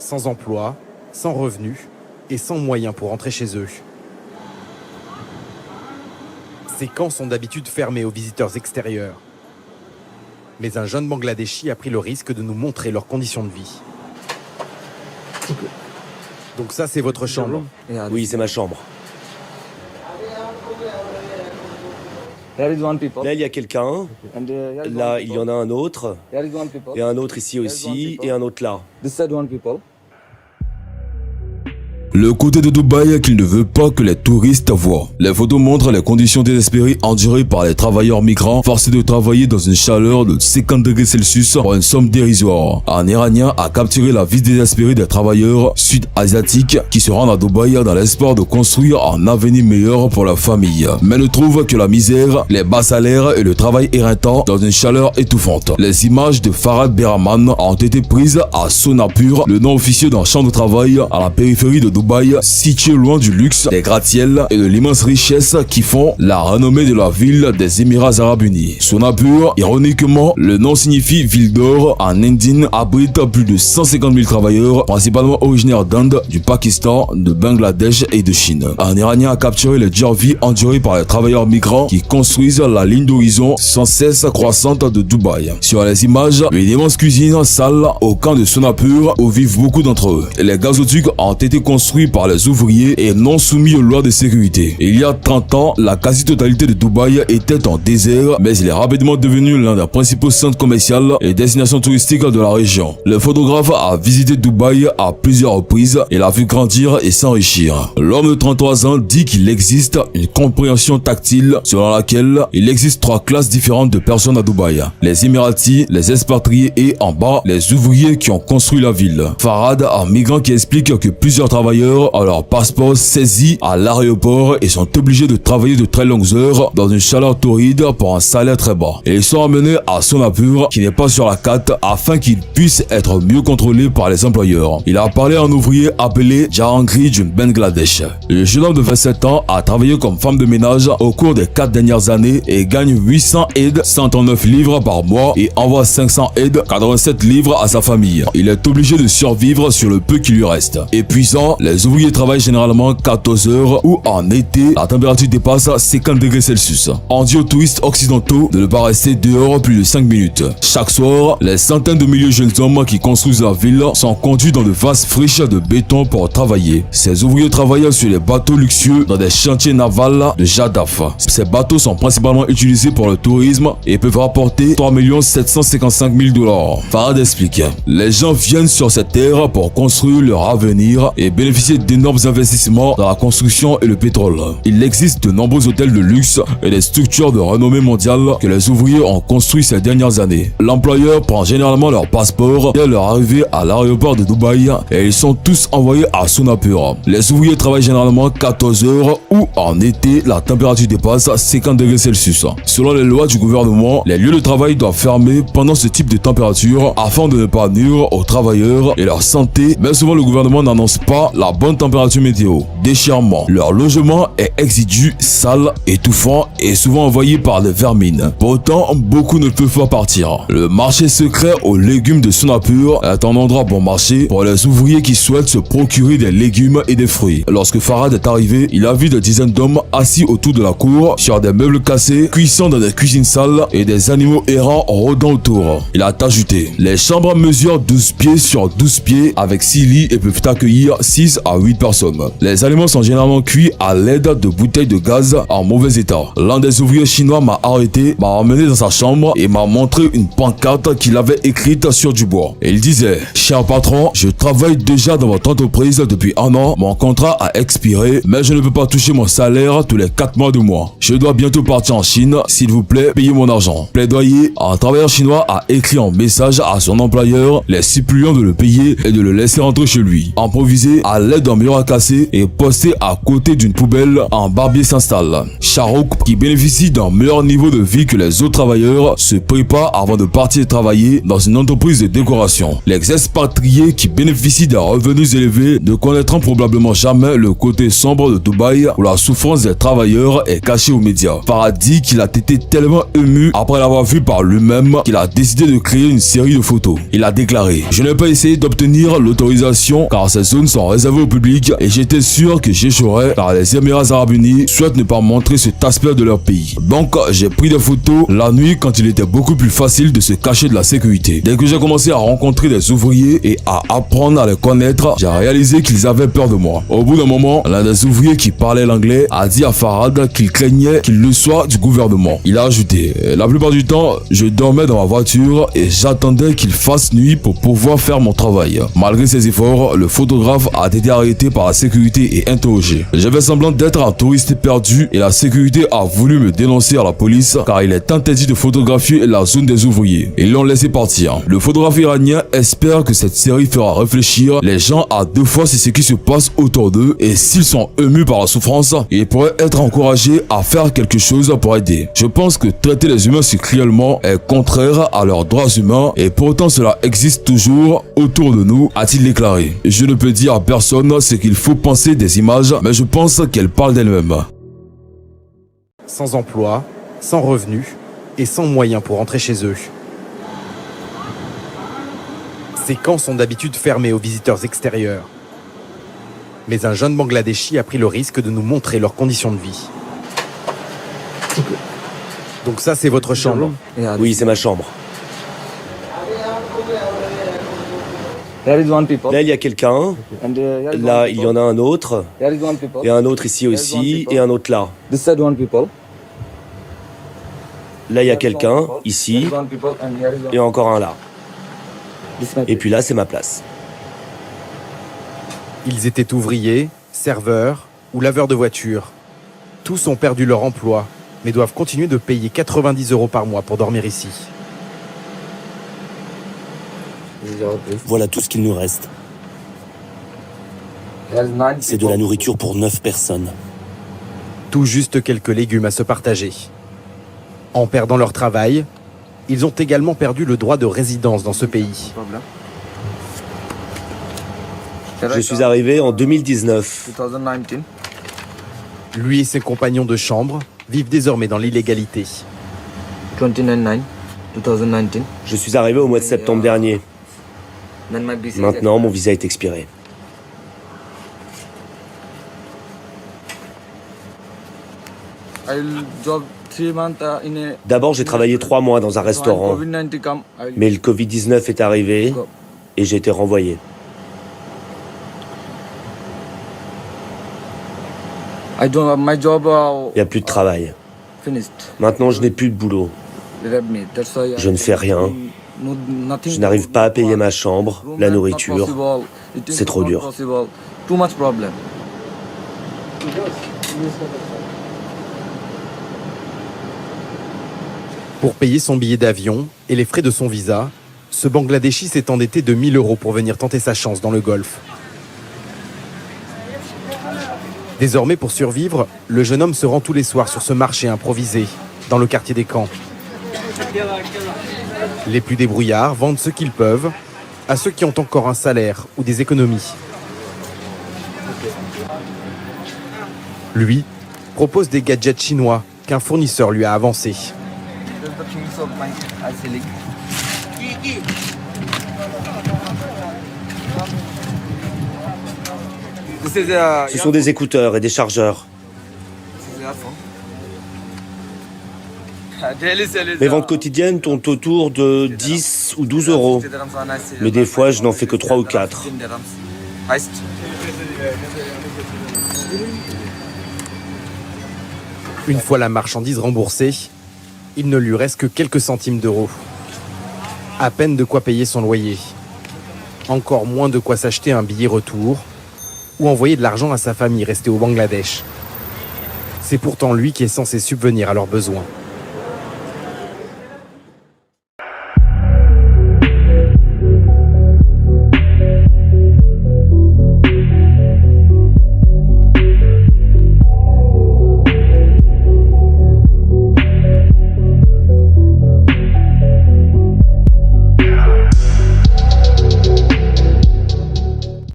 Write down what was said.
sans emploi, sans revenus et sans moyens pour rentrer chez eux. Ces camps sont d'habitude fermés aux visiteurs extérieurs. Mais un jeune Bangladeshi a pris le risque de nous montrer leurs conditions de vie. Donc ça, c'est votre chambre. Oui, c'est ma chambre. Here is one people. Là, il y a quelqu'un. And here is Là, one il people. y en a un autre. Here is one people. Et un autre ici aussi. Et un autre là. This side one people. Le côté de Dubaï qu'il ne veut pas que les touristes voient. Les photos montrent les conditions désespérées endurées par les travailleurs migrants forcés de travailler dans une chaleur de 50 degrés Celsius pour une somme dérisoire. Un Iranien a capturé la vie désespérée des travailleurs sud-asiatiques qui se rendent à Dubaï dans l'espoir de construire un avenir meilleur pour leur famille. Mais ne trouvent que la misère, les bas salaires et le travail éreintant dans une chaleur étouffante. Les images de Farad Berhaman ont été prises à Sonapur, le nom officieux d'un champ de travail à la périphérie de Dubaï, situé loin du luxe, des gratte-ciels et de l'immense richesse qui font la renommée de la ville des Émirats Arabes Unis. Sonapur, ironiquement, le nom signifie ville d'or en indien, abrite plus de 150 000 travailleurs, principalement originaires d'Inde, du Pakistan, de Bangladesh et de Chine. Un Iranien a capturé les dures vies endurées par les travailleurs migrants qui construisent la ligne d'horizon sans cesse croissante de Dubaï. Sur les images, une immense cuisine sale au camp de Sonapur où vivent beaucoup d'entre eux. Les gazoducs ont été construits par les ouvriers et non soumis aux lois de sécurité. Il y a 30 ans, la quasi-totalité de Dubaï était en désert, mais il est rapidement devenu l'un des principaux centres commerciaux et destinations touristiques de la région. Le photographe a visité Dubaï à plusieurs reprises et l'a vu grandir et s'enrichir. L'homme de 33 ans dit qu'il existe une compréhension tactile selon laquelle il existe 3 classes différentes de personnes à Dubaï. Les Émiratis, les expatriés et en bas, les ouvriers qui ont construit la ville. Farad, un migrant qui explique que plusieurs travailleurs ont leur passeport saisi à l'aéroport et sont obligés de travailler de très longues heures dans une chaleur torride pour un salaire très bas. Et ils sont amenés à Sonapur, qui n'est pas sur la carte, afin qu'ils puissent être mieux contrôlés par les employeurs. Il a parlé à un ouvrier appelé Jahangir du Bangladesh. Le jeune homme de 27 ans a travaillé comme femme de ménage au cours des 4 dernières années et gagne 800 aides 139 livres par mois et envoie 500 aides 87 livres à sa famille. Il est obligé de survivre sur le peu qui lui reste. Épuisant, les ouvriers travaillent généralement 14 heures ou en été, la température dépasse 50 degrés Celsius. On dit aux touristes occidentaux de ne pas rester dehors plus de 5 minutes. Chaque soir, les centaines de milliers de jeunes hommes qui construisent la ville sont conduits dans de vastes friches de béton pour travailler. Ces ouvriers travaillent sur les bateaux luxueux dans des chantiers navals de Jadaf. Ces bateaux sont principalement utilisés pour le tourisme et peuvent rapporter 3 755 000 $. Farad explique, les gens viennent sur cette terre pour construire leur avenir et bénéficier d'énormes investissements dans la construction et le pétrole. Il existe de nombreux hôtels de luxe et des structures de renommée mondiale que les ouvriers ont construit ces dernières années. L'employeur prend généralement leur passeport dès leur arrivée à l'aéroport de Dubaï et ils sont tous envoyés à Sonapur. Les ouvriers travaillent généralement 14 heures ou en été, la température dépasse 50 degrés Celsius. Selon les lois du gouvernement, les lieux de travail doivent fermer pendant ce type de température afin de ne pas nuire aux travailleurs et leur santé, mais souvent le gouvernement n'annonce pas la bonne température météo. Déchirement. Leur logement est exigu, sale, étouffant et souvent envoyé par des vermines. Pourtant, beaucoup ne peuvent pas partir. Le marché secret aux légumes de Sonapur est un endroit bon marché pour les ouvriers qui souhaitent se procurer des légumes et des fruits. Lorsque Farad est arrivé, il a vu des dizaines d'hommes assis autour de la cour sur des meubles cassés, cuisant dans des cuisines sales et des animaux errants rôdant autour. Il a ajouté, les chambres mesurent 12 pieds sur 12 pieds avec 6 lits et peuvent accueillir 6 à 8 personnes. Les aliments sont généralement cuits à l'aide de bouteilles de gaz en mauvais état. L'un des ouvriers chinois m'a arrêté, m'a emmené dans sa chambre et m'a montré une pancarte qu'il avait écrite sur du bois. Et il disait, cher patron, je travaille déjà dans votre entreprise depuis 1 an, mon contrat a expiré, mais je ne peux pas toucher mon salaire tous les 4 mois de mois. Je dois bientôt partir en Chine, s'il vous plaît, payez mon argent. Plaidoyer, un travailleur chinois a écrit un message à son employeur, les suppliant de le payer et de le laisser rentrer chez lui. Improvisé, à l'aide l'aide d'un mur à casser est posté à côté d'une poubelle, un barbier s'installe. Shahrukh, qui bénéficie d'un meilleur niveau de vie que les autres travailleurs, se prépare avant de partir travailler dans une entreprise de décoration. Les expatriés qui bénéficient d'un revenus élevés ne connaîtront probablement jamais le côté sombre de Dubaï où la souffrance des travailleurs est cachée aux médias. Farah dit qu'il a été tellement ému après l'avoir vu par lui-même qu'il a décidé de créer une série de photos. Il a déclaré: « Je n'ai pas essayé d'obtenir l'autorisation car ces zones sont réservées au public et j'étais sûr que j'échouerais car les Émirats Arabes Unis souhaitent ne pas montrer cet aspect de leur pays. Donc j'ai pris des photos la nuit quand il était beaucoup plus facile de se cacher de la sécurité. Dès que j'ai commencé à rencontrer des ouvriers et à apprendre à les connaître, j'ai réalisé qu'ils avaient peur de moi. Au bout d'un moment, l'un des ouvriers qui parlait l'anglais a dit à Farad qu'il craignait qu'il le soit du gouvernement. Il a ajouté: « La plupart du temps, je dormais dans ma voiture et j'attendais qu'il fasse nuit pour pouvoir faire mon travail. » Malgré ses efforts, le photographe a été arrêté par la sécurité et interrogé. J'avais semblant d'être un touriste perdu et la sécurité a voulu me dénoncer à la police car il est interdit de photographier la zone des ouvriers. Ils l'ont laissé partir. Le photographe iranien espère que cette série fera réfléchir les gens à deux fois sur ce qui se passe autour d'eux et s'ils sont émus par la souffrance, ils pourraient être encouragés à faire quelque chose pour aider. Je pense que traiter les humains si cruellement est contraire à leurs droits humains et pourtant cela existe toujours autour de nous, a-t-il déclaré. Je ne peux dire à personne ce qu'il faut penser des images, mais je pense qu'elles parlent d'elles-mêmes. Sans emploi, sans revenus et sans moyens pour rentrer chez eux. Ces camps sont d'habitude fermés aux visiteurs extérieurs. Mais un jeune Bangladeshi a pris le risque de nous montrer leurs conditions de vie. Donc ça, c'est votre chambre. Oui, c'est ma chambre. There is one people. Là, il y a quelqu'un. And here is Là, one il y people. en a un autre. There is one people. Et un autre ici aussi. Et un autre là. This side one people. Là, il y a quelqu'un ici. There is one people and here is one. Et encore un là. This is my Et puis là, c'est ma place. Ils étaient ouvriers, serveurs ou laveurs de voitures. Tous ont perdu leur emploi, mais doivent continuer de payer 90 € par mois pour dormir ici. This is our place. Voilà tout ce qu'il nous reste. There is 9 C'est de la people. nourriture pour 9 personnes. Tout juste quelques légumes à se partager. En perdant leur travail, ils ont également perdu le droit de résidence dans ce pays. Je suis arrivé en 2019. 2019. Lui et ses compagnons de chambre vivent désormais dans l'illégalité. 29/9 2019. Je suis arrivé au mois de septembre dernier. Then my visa is Maintenant, mon expired. visa est expiré. I will job 3 months in a. D'abord, j'ai travaillé 3 mois dans un restaurant. COVID-19 come. I will Mais le Covid-19 est arrivé go. et j'ai été renvoyé. I don't have my job Il n'y a plus de travail. finished. Maintenant, je n'ai plus de boulot. They left me. That's why Je ne fais rien. Nothing. Je n'arrive pas à payer ma chambre, la nourriture. C'est trop dur. Too much problem. Pour payer son billet d'avion et les frais de son visa, ce Bangladeshi s'est endetté de 1000 € pour venir tenter sa chance dans le Golfe. Désormais, pour survivre, le jeune homme se rend tous les soirs sur ce marché improvisé, dans le quartier des camps. Les plus débrouillards vendent ce qu'ils peuvent à ceux qui ont encore un salaire ou des économies. Lui propose des gadgets chinois qu'un fournisseur lui a avancés. Ce sont des écouteurs et des chargeurs. Mes ventes quotidiennes tournent autour de 10 ou 12 €. Mais des fois, je n'en fais que 3 ou 4. Une fois la marchandise remboursée, il ne lui reste que quelques centimes d'euros. À peine de quoi payer son loyer. Encore moins de quoi s'acheter un billet retour ou envoyer de l'argent à sa famille restée au Bangladesh. C'est pourtant lui qui est censé subvenir à leurs besoins.